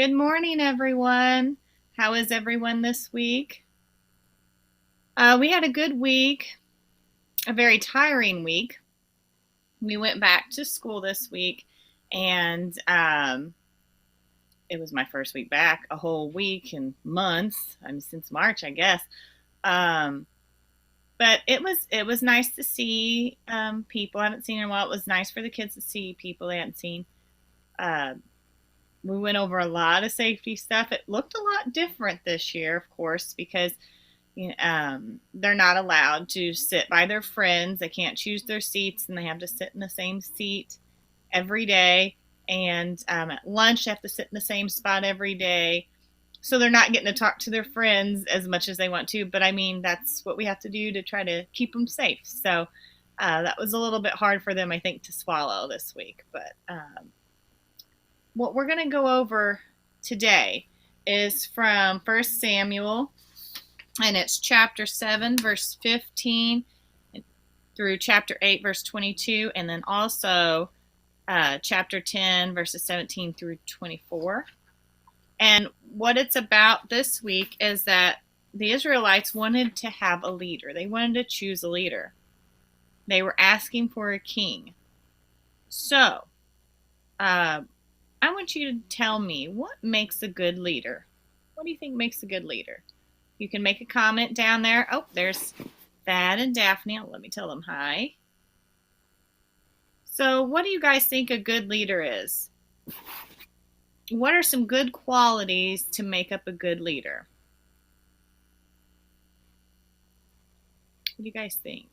Good morning, everyone. How is everyone this week? We had a good week, a very tiring week. We went back to school this week, and it was my first week back, a whole week and months. I mean, since March, I guess. Um, but it was nice to see people I haven't seen in a while. It was nice for the kids to see people they hadn't seen. Uh, we went over a lot of safety stuff. It looked a lot different this year, of course, because they're not allowed to sit by their friends. They can't choose their seats, and they have to sit in the same seat every day. And at lunch, they have to sit in the same spot every day. So they're not getting to talk to their friends as much as they want to. But I mean, that's what we have to do to try to keep them safe. So that was a little bit hard for them, I think, to swallow this week. But what we're going to go over today is from 1 Samuel, and it's chapter 7, verse 15 through chapter 8, verse 22, and then also chapter 10, verses 17 through 24. And what it's about this week is that the Israelites wanted to have a leader. They wanted to choose a leader. They were asking for a king. So, I want you to tell me, what makes a good leader? What do you think makes a good leader? You can make a comment down there. Oh, there's Thad and Daphne. Let me tell them hi. So, what do you guys think a good leader is? What are some good qualities to make up a good leader? What do you guys think?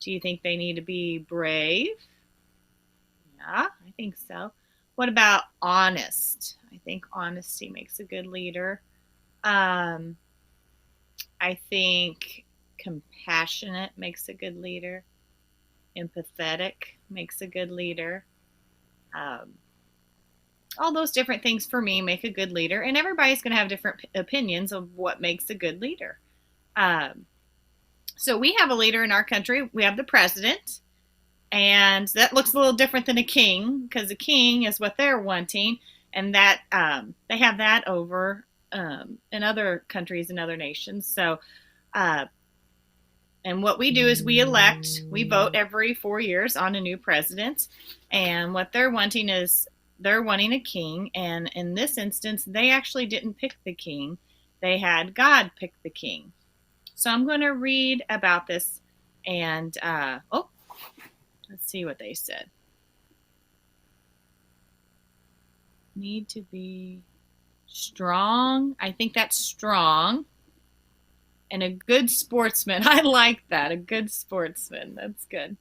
Do you think they need to be brave? Yeah, I think so. What about honest? I think honesty makes a good leader. I think compassionate makes a good leader. Empathetic makes a good leader. All those different things for me make a good leader, and everybody's going to have different opinions of what makes a good leader. So we have a leader in our country. We have the president, and that looks a little different than a king, because a king is what they're wanting, and that they have that over in other countries and other nations. So, and what we do is we vote every 4 years on a new president, and what they're wanting is they're wanting a king, and in this instance, they actually didn't pick the king. They had God pick the king. So I'm going to read about this, and let's see what they said. Need to be strong. I think that's strong. And a good sportsman. I like that. A good sportsman. That's good.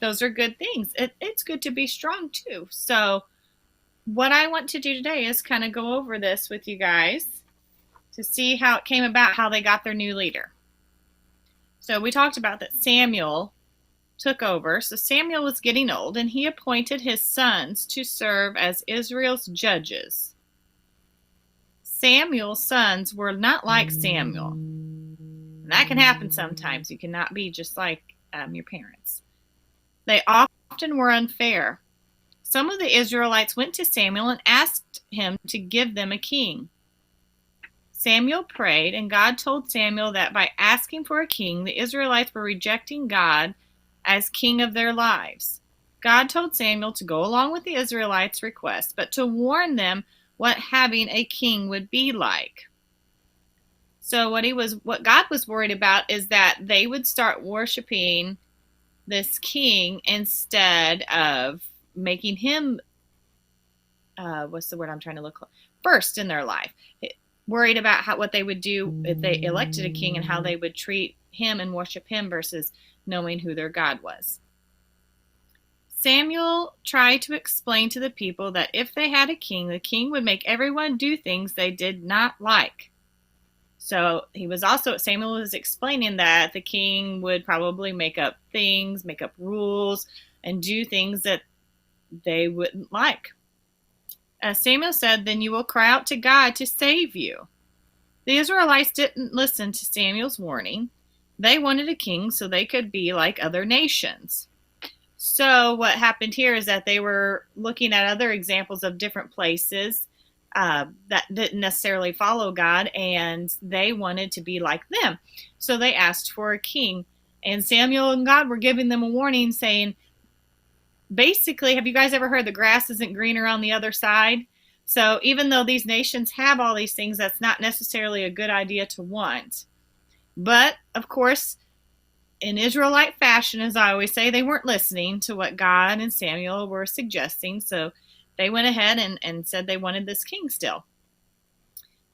Those are good things. It's good to be strong too. So what I want to do today is kind of go over this with you guys to see how it came about, how they got their new leader. So we talked about that Samuel took over. So Samuel was getting old, and he appointed his sons to serve as Israel's judges. Samuel's sons were not like Samuel. And that can happen sometimes. You cannot be just like your parents. They often were unfair. Some of the Israelites went to Samuel and asked him to give them a king. Samuel prayed, and God told Samuel that by asking for a king, the Israelites were rejecting God as king of their lives. God told Samuel to go along with the Israelites' request, but to warn them what having a king would be like. So what God was worried about is that they would start worshiping this king instead of making him what's the word I'm trying to look first in their life. Worried about what they would do if they elected a king and how they would treat him and worship him versus knowing who their God was. Samuel tried to explain to the people that if they had a king, the king would make everyone do things they did not like. So Samuel was explaining that the king would probably make up things, make up rules, and do things that they wouldn't like. Samuel said, "Then you will cry out to God to save you." The Israelites didn't listen to Samuel's warning. They wanted a king so they could be like other nations. So what happened here is that they were looking at other examples of different places that didn't necessarily follow God, and they wanted to be like them. So they asked for a king. And Samuel and God were giving them a warning saying, basically, have you guys ever heard the grass isn't greener on the other side? So even though these nations have all these things, that's not necessarily a good idea to want. But, of course, in Israelite fashion, as I always say, they weren't listening to what God and Samuel were suggesting. So they went ahead and said they wanted this king still.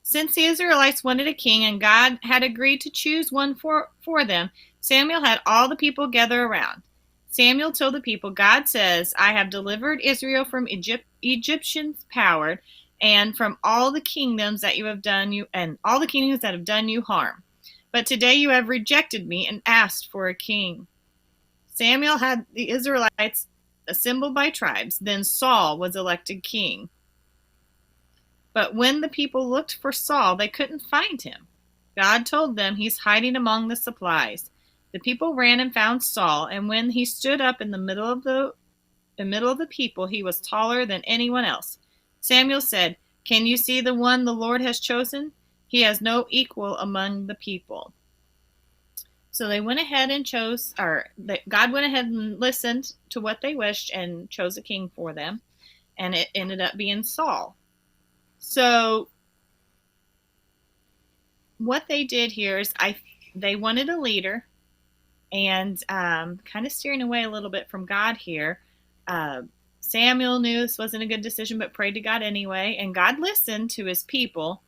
Since the Israelites wanted a king and God had agreed to choose one for them, Samuel had all the people gather around. Samuel told the people, God says, I have delivered Israel from Egyptians' power and from all the kingdoms that you have done you and all the kingdoms that have done you harm. But today you have rejected me and asked for a king. Samuel had the Israelites assembled by tribes. Then Saul was elected king. But when the people looked for Saul, they couldn't find him. God told them he's hiding among the supplies. The people ran and found Saul, and when he stood up in the middle of the people, he was taller than anyone else. Samuel said, Can you see the one the Lord has chosen? He has no equal among the people. So they went ahead and God went ahead and listened to what they wished and chose a king for them, and it ended up being Saul. So what they did here is they wanted a leader, and kind of steering away a little bit from God here. Samuel knew this wasn't a good decision, but prayed to God anyway, and God listened to his people.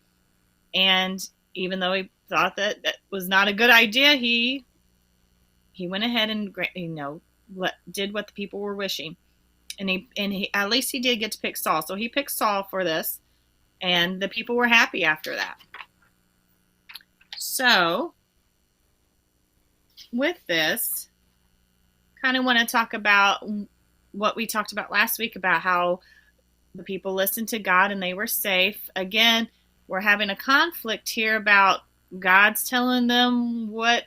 And even though he thought that was not a good idea, he went ahead and did what the people were wishing. And he at least he did get to pick Saul. So he picked Saul for this, and the people were happy after that. So with this, kind of want to talk about what we talked about last week about how the people listened to God and they were safe. Again, we're having a conflict here about God's telling them what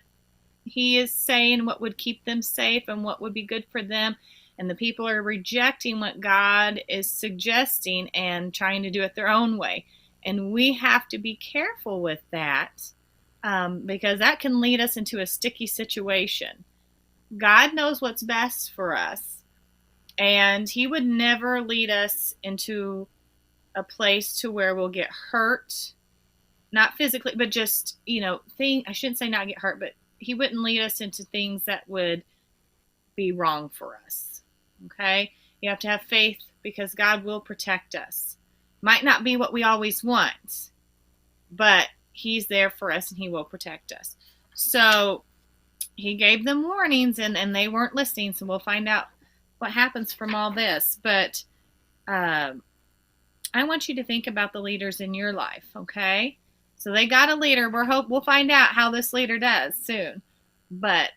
he is saying, what would keep them safe and what would be good for them. And the people are rejecting what God is suggesting and trying to do it their own way. And we have to be careful with that because that can lead us into a sticky situation. God knows what's best for us, and he would never lead us into a place to where we'll get hurt, not physically, but just, I shouldn't say not get hurt, but he wouldn't lead us into things that would be wrong for us. Okay? You have to have faith because God will protect us. Might not be what we always want, but he's there for us and he will protect us. So he gave them warnings and they weren't listening. So we'll find out what happens from all this. But I want you to think about the leaders in your life, okay? So they got a leader. We'll find out how this leader does soon. But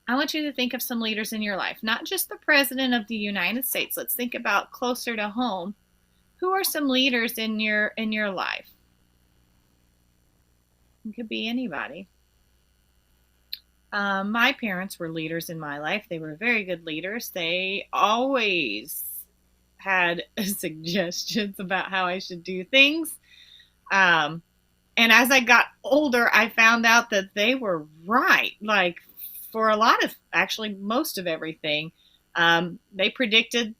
I want you to think of some leaders in your life, not just the President of the United States. Let's think about closer to home. Who are some leaders in your life? It could be anybody. My parents were leaders in my life. They were very good leaders. They always had suggestions about how I should do things. And as I got older, I found out that they were right. Like for a lot of, actually most of everything, they predicted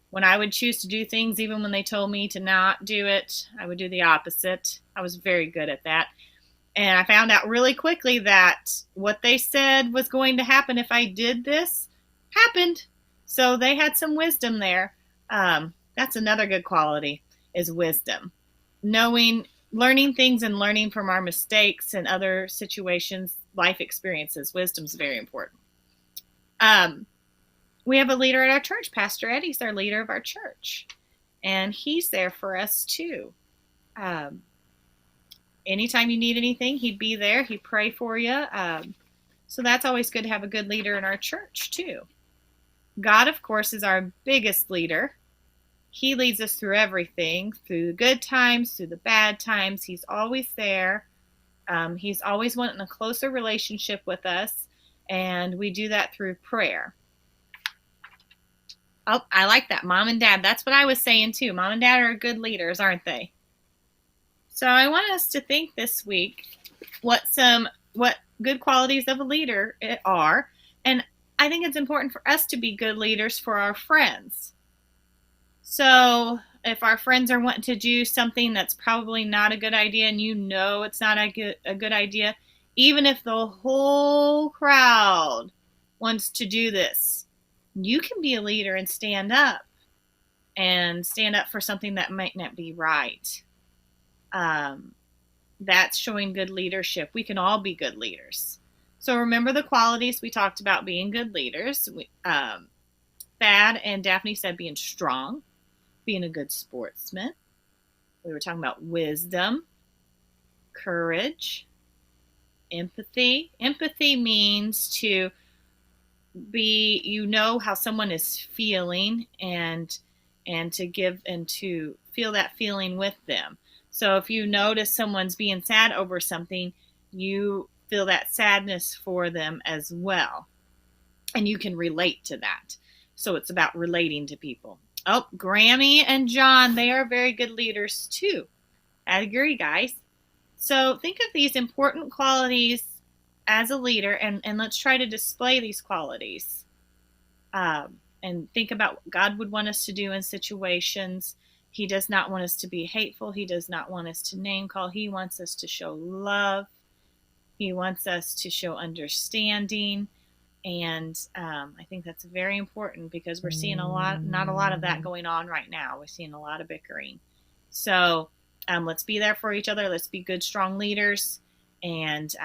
when I would choose to do things, even when they told me to not do it, I would do the opposite. I was very good at that. And I found out really quickly that what they said was going to happen if I did this happened. So they had some wisdom there. That's another good quality is wisdom. Learning things and learning from our mistakes and other situations, life experiences. Wisdom's very important. We have a leader at our church. Pastor Eddie's our leader of our church. And he's there for us too. Anytime you need anything, he'd be there. He'd pray for you. So that's always good to have a good leader in our church too. God, of course, is our biggest leader. He leads us through everything, through the good times, through the bad times. He's always there. He's always wanting a closer relationship with us, and we do that through prayer. Oh, I like that. Mom and dad. That's what I was saying too. Mom and dad are good leaders, aren't they? So I want us to think this week what good qualities of a leader are. And I think it's important for us to be good leaders for our friends. So if our friends are wanting to do something that's probably not a good idea and you know it's not a good idea, even if the whole crowd wants to do this, you can be a leader and stand up for something that might not be right. That's showing good leadership. We can all be good leaders. So remember the qualities we talked about being good leaders. Thad and Daphne said being strong, being a good sportsman. We were talking about wisdom, courage, empathy. Empathy means to be, you know how someone is feeling and to give and to feel that feeling with them. So if you notice someone's being sad over something, you feel that sadness for them as well. And you can relate to that. So it's about relating to people. Oh, Grammy and John, they are very good leaders too. I agree, guys. So think of these important qualities as a leader, and let's try to display these qualities. And think about what God would want us to do in situations. He does not want us to be hateful. He does not want us to name call. He wants us to show love. He wants us to show understanding. And I think that's very important because we're seeing not a lot of that going on right now. We're seeing a lot of bickering. So let's be there for each other. Let's be good, strong leaders and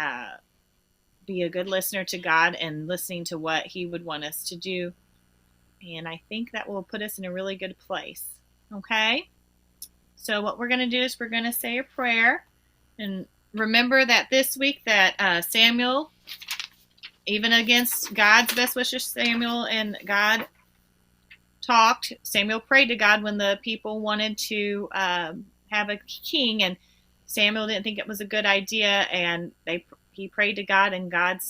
be a good listener to God and listening to what He would want us to do. And I think that will put us in a really good place. Okay? So what we're going to do is we're going to say a prayer. And remember that this week that Samuel, even against God's best wishes, Samuel and God talked. Samuel prayed to God when the people wanted to have a king, and Samuel didn't think it was a good idea, and he prayed to God, and God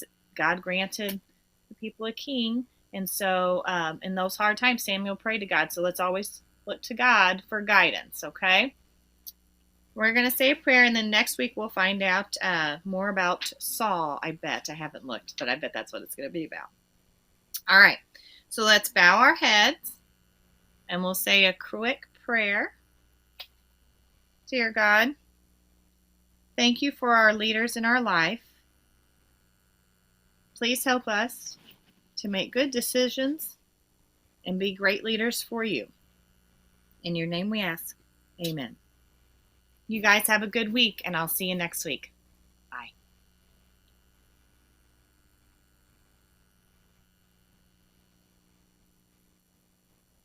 granted the people a king. And so in those hard times, Samuel prayed to God. So let's always look to God for guidance, okay? We're going to say a prayer, and then next week we'll find out more about Saul, I bet. I haven't looked, but I bet that's what it's going to be about. All right, so let's bow our heads, and we'll say a quick prayer. Dear God, thank you for our leaders in our life. Please help us to make good decisions and be great leaders for you. In your name we ask, amen. You guys have a good week, and I'll see you next week.